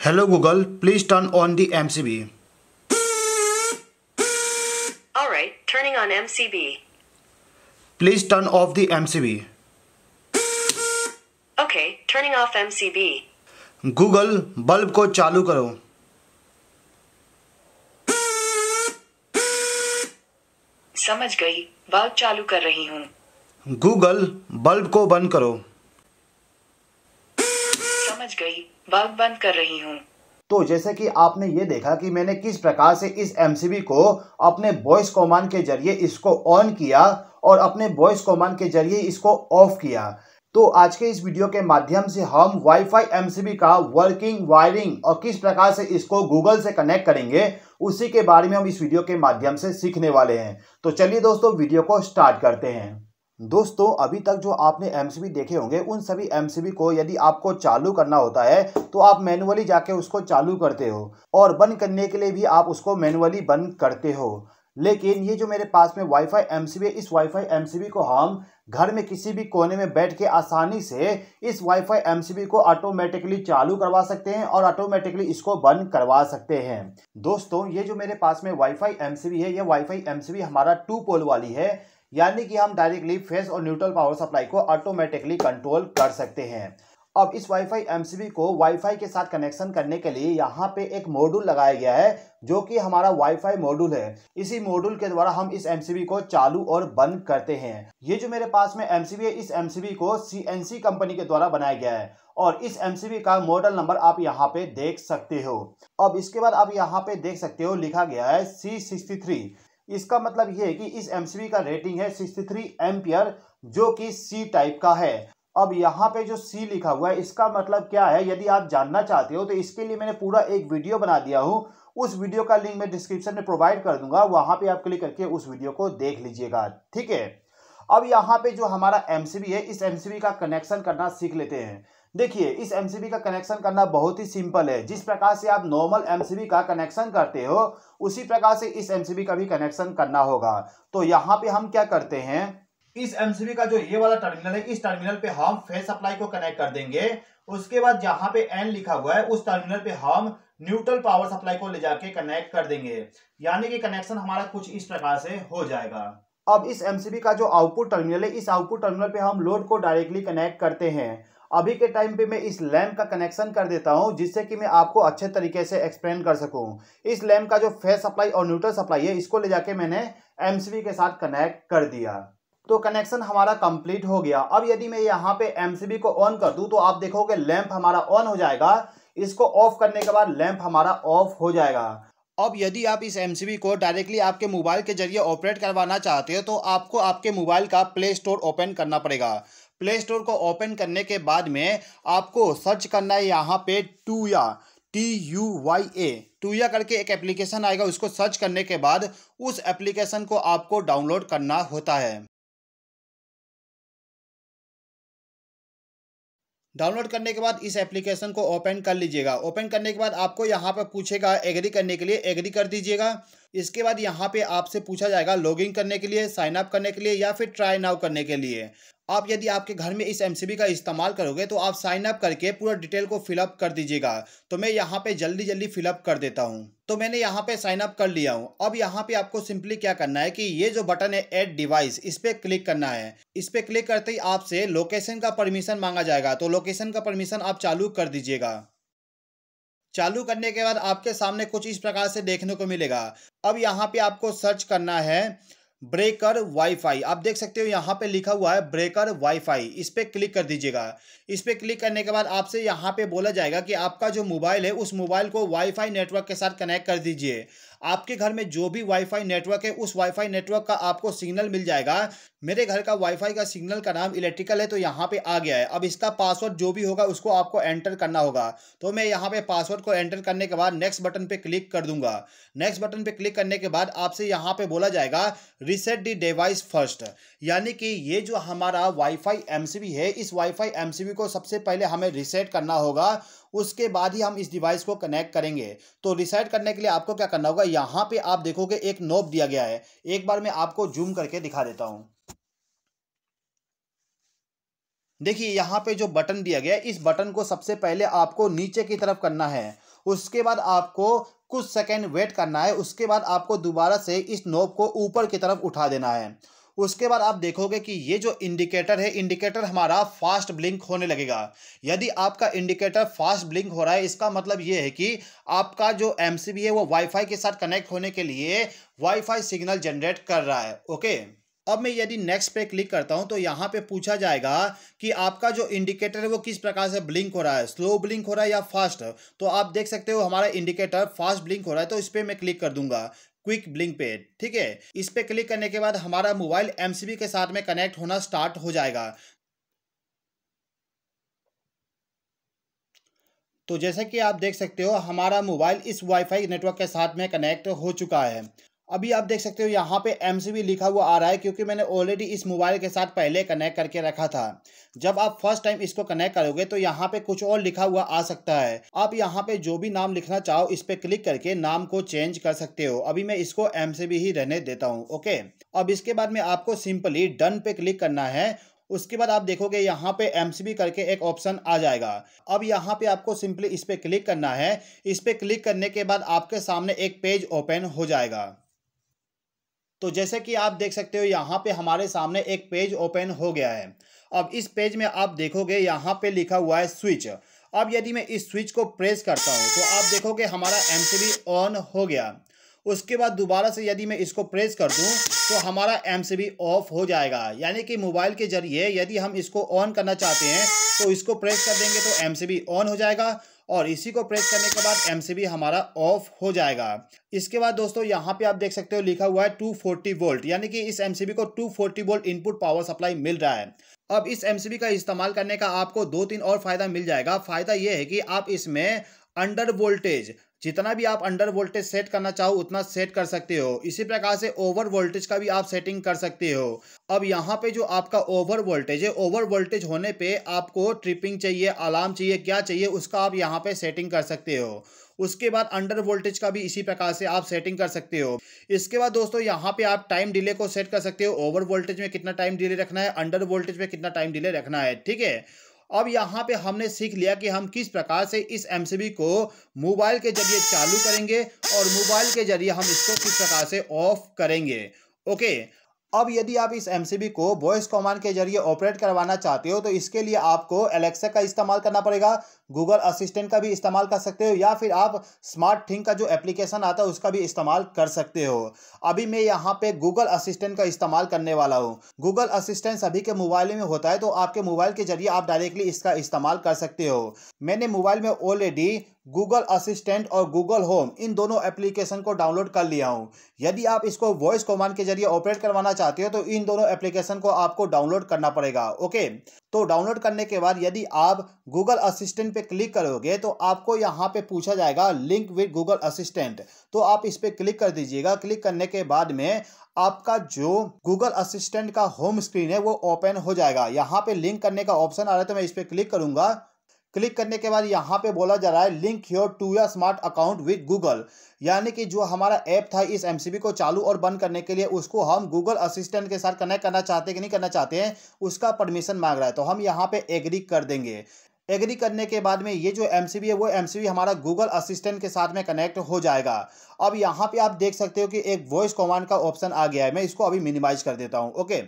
Hello Google, please turn on the MCB. Alright, turning on MCB. Please turn off the MCB. Okay, turning off MCB. Google, bulb को चालू करो. समझ गई, bulb चालू कर रही हूँ. Google, बल्ब को बंद करो. समझ गई, बल्ब बंद कर रही हूँ. तो जैसे कि आपने ये देखा कि मैंने किस प्रकार से इस MCB को अपने वॉइस कमांड के जरिए इसको ऑन किया और अपने वॉइस कमांड के जरिए इसको ऑफ किया. तो आज के इस वीडियो के माध्यम से हम वाईफाई MCB का वर्किंग, वायरिंग और किस प्रकार से इसको गूगल से कनेक्ट करेंगे उसी के बारे में हम इस वीडियो के माध्यम से सीखने वाले हैं. तो चलिए दोस्तों वीडियो को स्टार्ट करते हैं. दोस्तों अभी तक जो आपने MCB देखे होंगे उन सभी MCB को यदि आपको चालू करना होता है तो आप मैनुअली जाके उसको चालू करते हो और बंद करने के लिए भी आप उसको मैनुअली बंद करते हो. लेकिन ये जो मेरे पास में वाईफाई MCB है, इस वाईफाई MCB को हम घर में किसी भी कोने में बैठ के आसानी से इस वाईफाई MCB को ऑटोमेटिकली चालू करवा सकते हैं और ऑटोमेटिकली इसको बंद करवा सकते हैं. दोस्तों ये जो मेरे पास में वाईफाई MCB है, ये वाईफाई MCB हमारा 2 पोल वाली है, यानी कि हम डायरेक्टली फेस और न्यूट्रल पावर सप्लाई को ऑटोमेटिकली कंट्रोल कर सकते हैं. अब इस वाईफाई MCB को वाईफाई के साथ कनेक्शन करने के लिए यहाँ पे एक मॉड्यूल लगाया गया है जो कि हमारा वाईफाई मॉड्यूल है. इसी मॉड्यूल के द्वारा हम इस MCB को चालू और बंद करते हैं. ये जो मेरे पास में MCB है, इस MCB को CNC कंपनी के द्वारा बनाया गया है और इस MCB का मॉडल नंबर आप यहाँ पे देख सकते हो. अब इसके बाद आप यहाँ पे देख सकते हो लिखा गया है C63. इसका मतलब ये है कि इस MCB का रेटिंग है 63 एम्पियर जो कि C टाइप का है. अब यहाँ पे जो C लिखा हुआ है इसका मतलब क्या है, यदि आप जानना चाहते हो तो इसके लिए मैंने पूरा एक वीडियो बना दिया हूँ. उस वीडियो का लिंक मैं डिस्क्रिप्शन में प्रोवाइड कर दूंगा, वहां पे आप क्लिक करके उस वीडियो को देख लीजिएगा. ठीक है. अब यहाँ पे जो हमारा MCB है, इस MCB का कनेक्शन करना सीख लेते हैं. देखिए इस MCB का कनेक्शन करना बहुत ही सिंपल है. जिस प्रकार से आप नॉर्मल MCB का कनेक्शन करते हो उसी प्रकार से इस MCB का भी कनेक्शन करना होगा. तो यहाँ पे हम क्या करते हैं, इस MCB का जो ये वाला टर्मिनल है, इस टर्मिनल पे हम फेस सप्लाई को कनेक्ट कर देंगे. उसके बाद जहां पे N लिखा हुआ है उस टर्मिनल पे हम न्यूट्रल पावर सप्लाई को ले जाके कनेक्ट कर देंगे, यानी कि कनेक्शन हमारा कुछ इस प्रकार से हो जाएगा. अब इस MCB का जो आउटपुट टर्मिनल है, इस आउटपुट टर्मिनल पे हम लोड को डायरेक्टली कनेक्ट करते हैं. अभी के टाइम पे मैं इस लैंप का कनेक्शन कर देता हूं जिससे कि मैं आपको अच्छे तरीके से एक्सप्लेन कर सकूं. इस लैंप का जो फेस सप्लाई और न्यूट्रल सप्लाई है इसको ले जाके मैंने MCB के साथ कनेक्ट कर दिया. तो कनेक्शन हमारा कंप्लीट हो गया. अब यदि मैं यहाँ पे MCB को ऑन कर दूं तो आप देखोगे लैंप हमारा ऑन हो जाएगा. इसको ऑफ करने के बाद लैंप हमारा ऑफ हो जाएगा. अब यदि आप इस MCB को डायरेक्टली आपके मोबाइल के जरिए ऑपरेट करवाना चाहते हो तो आपको आपके मोबाइल का प्ले स्टोर ओपन करना पड़ेगा. प्ले स्टोर को ओपन करने के बाद में आपको सर्च करना है यहाँ पे टूया, TUYA, टूया करके एक एप्लीकेशन आएगा. उसको सर्च करने के बाद उस एप्लीकेशन को आपको डाउनलोड करना होता है. डाउनलोड करने के बाद इस एप्लीकेशन को ओपन कर लीजिएगा. ओपन करने के बाद आपको यहाँ पर पूछेगा एग्री करने के लिए, एग्री कर दीजिएगा. इसके बाद यहाँ पे आपसे पूछा जाएगा लॉगिन करने के लिए, साइन अप करने के लिए या फिर ट्राई नाउ करने के लिए. आप यदि आपके घर में इस MCB का इस्तेमाल करोगे तो आप साइन अप करके पूरा डिटेल को फिलअप कर दीजिएगा. तो मैं यहाँ पे जल्दी जल्दी फिलअप कर देता हूँ. तो मैंने यहाँ पे साइन अप कर लिया हूँ. अब यहाँ पे आपको सिंपली क्या करना है कि ये जो बटन है ऐड डिवाइस, इस पर क्लिक करना है. इस पर क्लिक करते ही आपसे लोकेशन का परमिशन मांगा जाएगा. तो लोकेशन का परमिशन आप चालू कर दीजिएगा. चालू करने के बाद आपके सामने कुछ इस प्रकार से देखने को मिलेगा. अब यहाँ पे आपको सर्च करना है ब्रेकर वाईफाई. आप देख सकते हो यहाँ पे लिखा हुआ है ब्रेकर वाईफाई. इस पे क्लिक कर दीजिएगा. इस पे क्लिक करने के बाद आपसे यहाँ पे बोला जाएगा कि आपका जो मोबाइल है उस मोबाइल को वाईफाई नेटवर्क के साथ कनेक्ट कर दीजिए. आपके घर में जो भी वाईफाई नेटवर्क है उस वाईफाई नेटवर्क का आपको सिग्नल मिल जाएगा. मेरे घर का वाईफाई का सिग्नल का नाम इलेक्ट्रिकल है तो यहाँ पे आ गया है. अब इसका पासवर्ड जो भी होगा उसको आपको एंटर करना होगा. तो मैं यहाँ पे पासवर्ड को एंटर करने के बाद नेक्स्ट बटन पे क्लिक कर दूंगा. नेक्स्ट बटन पे क्लिक करने के बाद आपसे यहाँ पे बोला जाएगा रीसेट द डिवाइस फर्स्ट, यानी कि ये जो हमारा वाईफाई MCB है इस वाईफाई MCB को सबसे पहले हमें रीसेट करना होगा. उसके बाद ही हम इस डिवाइस को कनेक्ट करेंगे. तो रीसेट करने के लिए आपको क्या करना होगा, यहाँ पे आप देखोगे एक नॉब दिया गया है. एक बार मैं आपको जूम करके दिखा देता हूँ. देखिए यहाँ पे जो बटन दिया गया है इस बटन को सबसे पहले आपको नीचे की तरफ करना है उसके बाद आपको कुछ सेकंड वेट करना है। उसके बाद आपको दोबारा से इस नॉब को ऊपर की तरफ उठा देना है। उसके बाद आप देखोगे कि ये जो इंडिकेटर है, इंडिकेटर हमारा फास्ट ब्लिंक होने लगेगा। यदि आपका इंडिकेटर फास्ट ब्लिंक हो रहा है, इसका मतलब ये है कि आपका जो एमसीबी है वो वाईफाई के साथ कनेक्ट होने के लिए वाईफाई सिग्नल जनरेट कर रहा है। ओके, अब मैं यदि नेक्स्ट पे क्लिक करता हूं तो यहाँ पे पूछा जाएगा कि आपका जो इंडिकेटर है वो किस प्रकार से ब्लिंक हो रहा है, स्लो ब्लिंक हो रहा है या फास्ट। तो आप देख सकते हो हमारा इंडिकेटर फास्ट ब्लिंक हो रहा है, तो इस पर मैं क्लिक कर दूंगा क्विक ब्लिंक पे। ठीक है, इस पे क्लिक करने के बाद हमारा मोबाइल एमसीबी के साथ में कनेक्ट होना स्टार्ट हो जाएगा। तो जैसे कि आप देख सकते हो हमारा मोबाइल इस वाईफाई नेटवर्क के साथ में कनेक्ट हो चुका है। अभी आप देख सकते हो यहाँ पे एमसीबी लिखा हुआ आ रहा है, क्योंकि मैंने ऑलरेडी इस मोबाइल के साथ पहले कनेक्ट करके रखा था। जब आप फर्स्ट टाइम इसको कनेक्ट करोगे तो यहाँ पे कुछ और लिखा हुआ आ सकता है। आप यहाँ पे जो भी नाम लिखना चाहो इस पे क्लिक करके नाम को चेंज कर सकते हो। अभी मैं इसको एमसीबी ही रहने देता हूँ। ओके, अब इसके बाद में आपको सिंपली डन पे क्लिक करना है। उसके बाद आप देखोगे यहाँ पे एमसीबी करके एक ऑप्शन आ जाएगा। अब यहाँ पे आपको सिंपली इस पे क्लिक करना है। इस पे क्लिक करने के बाद आपके सामने एक पेज ओपन हो जाएगा। तो जैसे कि आप देख सकते हो यहाँ पे हमारे सामने एक पेज ओपन हो गया है। अब इस पेज में आप देखोगे यहाँ पे लिखा हुआ है स्विच। अब यदि मैं इस स्विच को प्रेस करता हूँ तो आप देखोगे हमारा एमसीबी ऑन हो गया। उसके बाद दोबारा से यदि मैं इसको प्रेस कर दूं तो हमारा एमसीबी ऑफ हो जाएगा। यानी कि मोबाइल के जरिए यदि हम इसको ऑन करना चाहते हैं तो इसको प्रेस कर देंगे तो एमसीबी ऑन हो जाएगा, और इसी को प्रेस करने के बाद एमसीबी हमारा ऑफ हो जाएगा। इसके बाद दोस्तों यहाँ पे आप देख सकते हो लिखा हुआ है 240 वोल्ट, यानी कि इस एमसीबी को 240 वोल्ट इनपुट पावर सप्लाई मिल रहा है। अब इस एमसीबी का इस्तेमाल करने का आपको 2-3 और फायदा मिल जाएगा। फायदा यह है कि आप इसमें अंडर वोल्टेज, जितना भी आप अंडर वोल्टेज सेट करना चाहो उतना सेट कर सकते हो। इसी प्रकार से ओवर वोल्टेज का भी आप सेटिंग कर सकते हो। अब यहाँ पे जो आपका ओवर वोल्टेज है, ओवर वोल्टेज होने पे आपको ट्रिपिंग चाहिए, अलार्म चाहिए, क्या चाहिए उसका आप यहाँ पे सेटिंग कर सकते हो। उसके बाद अंडर वोल्टेज का भी इसी प्रकार से आप सेटिंग कर सकते हो। इसके बाद दोस्तों यहाँ पे आप टाइम डिले को सेट कर सकते हो। ओवर वोल्टेज में कितना टाइम डिले रखना है, अंडर वोल्टेज में कितना टाइम डिले रखना है। ठीक है, अब यहाँ पे हमने सीख लिया कि हम किस प्रकार से इस एमसीबी को मोबाइल के जरिए चालू करेंगे और मोबाइल के जरिए हम इसको किस प्रकार से ऑफ करेंगे। ओके, अब यदि आप इस एमसीबी को वॉइस कमांड के जरिए ऑपरेट करवाना चाहते हो तो इसके लिए आपको एलेक्सा का इस्तेमाल करना पड़ेगा, गूगल असिस्टेंट का भी इस्तेमाल कर सकते हो, या फिर आप स्मार्ट थिंग का जो एप्लीकेशन आता है उसका भी इस्तेमाल कर सकते हो। अभी मैं यहाँ पे गूगल असिस्टेंट का इस्तेमाल करने वाला हूँ। गूगल असिस्टेंट सभी के मोबाइल में होता है, तो आपके मोबाइल के जरिए आप डायरेक्टली इसका इस्तेमाल कर सकते हो। मैंने मोबाइल में ऑलरेडी गूगल असिस्टेंट और गूगल होम इन दोनों एप्लीकेशन को डाउनलोड कर लिया हूं। यदि आप इसको वॉइस कमांड के जरिए ऑपरेट करवाना चाहते हो तो इन दोनों एप्लीकेशन को आपको डाउनलोड करना पड़ेगा। ओके, तो डाउनलोड करने के बाद यदि आप गूगल असिस्टेंट पे क्लिक करोगे तो आपको यहाँ पे पूछा जाएगा लिंक विद गूगल असिस्टेंट, तो आप इस पे क्लिक कर दीजिएगा। क्लिक करने के बाद में आपका जो गूगल असिस्टेंट का होम स्क्रीन है वो ओपन हो जाएगा। यहाँ पे लिंक करने का ऑप्शन आ रहा है, तो मैं इस पे क्लिक करूंगा। क्लिक करने के बाद यहाँ पे बोला जा रहा है link your to your smart account with Google, यानी कि जो हमारा ऐप था इस एमसीबी को चालू और बंद करने के लिए उसको हम गूगल असिस्टेंट के साथ कनेक्ट करना चाहते हैं कि नहीं करना चाहते हैं, उसका परमिशन मांग रहा है। तो हम यहाँ पे एग्री कर देंगे। एग्री करने के बाद में ये जो एमसीबी है वो एमसीबी हमारा गूगल असिस्टेंट के साथ में कनेक्ट हो जाएगा। अब यहाँ पे आप देख सकते हो कि एक वॉइस कमांड का ऑप्शन आ गया है। मैं इसको अभी मिनिमाइज कर देता हूँ। ओके,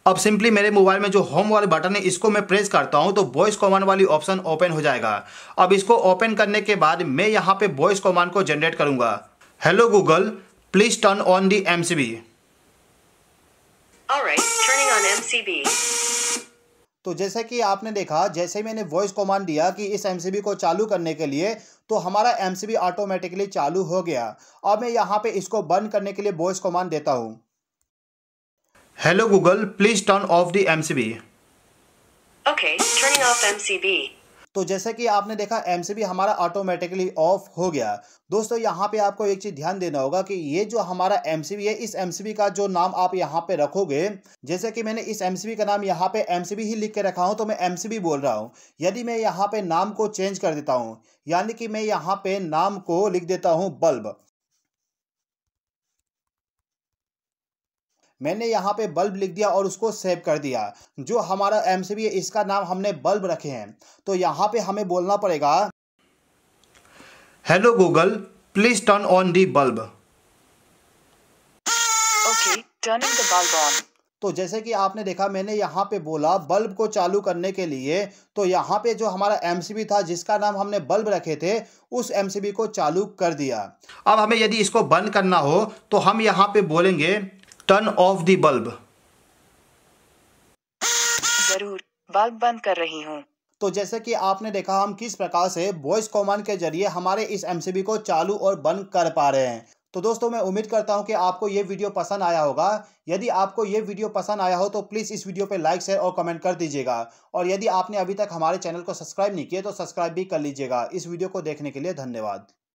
अब सिंपली मेरे मोबाइल में जो होम वाले बटन है इसको मैं प्रेस करता हूं तो वॉइस कमांड वाली ऑप्शन ओपन हो जाएगा। अब इसको ओपन करने के बाद मैं यहां पे वॉइस कमांड को जनरेट करूंगा। Hello Google, please turn on the MCB. Alright, turning on MCB. तो जैसे कि आपने देखा, जैसे ही मैंने वॉइस कमांड दिया कि इस एमसीबी को चालू करने के लिए, तो हमारा एमसीबी ऑटोमेटिकली चालू हो गया। अब मैं यहाँ पे इसको बंद करने के लिए वॉइस कमांड देता हूँ। Hello Google, please turn off the MCB. Okay, turning off MCB. तो जैसे कि आपने देखा एमसीबी हमारा ऑटोमेटिकली ऑफ हो गया। दोस्तों यहाँ पे आपको एक चीज़ ध्यान देना होगा कि ये जो हमारा एमसीबी है, इस एमसीबी का जो नाम आप यहाँ पे रखोगे, जैसे कि मैंने इस एमसीबी का नाम यहाँ पे एमसीबी ही लिख के रखा हूँ तो मैं एमसीबी बोल रहा हूँ। यदि मैं यहाँ पे नाम को चेंज कर देता हूँ, यानी कि मैं यहाँ पे नाम को लिख देता हूँ बल्ब, मैंने यहाँ पे बल्ब लिख दिया और उसको सेव कर दिया। जो हमारा एमसीबी है इसका नाम हमने बल्ब रखे हैं, तो यहाँ पे हमें बोलना पड़ेगा hello Google, please turn on the bulb. Okay, turning the bulb on. तो जैसे कि आपने देखा, मैंने यहाँ पे बोला बल्ब को चालू करने के लिए, तो यहाँ पे जो हमारा एमसीबी था जिसका नाम हमने बल्ब रखे थे, उस एमसीबी को चालू कर दिया। अब हमें यदि इसको बंद करना हो तो हम यहाँ पे बोलेंगे टर्न ऑफ द बल्ब। जरूर, बल्ब बंद कर रही हूँ। तो जैसे कि आपने देखा हम किस प्रकार से वॉइस कमांड के जरिए हमारे इस एमसीबी को चालू और बंद कर पा रहे हैं। तो दोस्तों, मैं उम्मीद करता हूं कि आपको ये वीडियो पसंद आया होगा। यदि आपको ये वीडियो पसंद आया हो तो प्लीज़ इस वीडियो पे लाइक, शेयर और कमेंट कर दीजिएगा। और यदि आपने अभी तक हमारे चैनल को सब्सक्राइब नहीं किया तो सब्सक्राइब भी कर लीजिएगा। इस वीडियो को देखने के लिए धन्यवाद।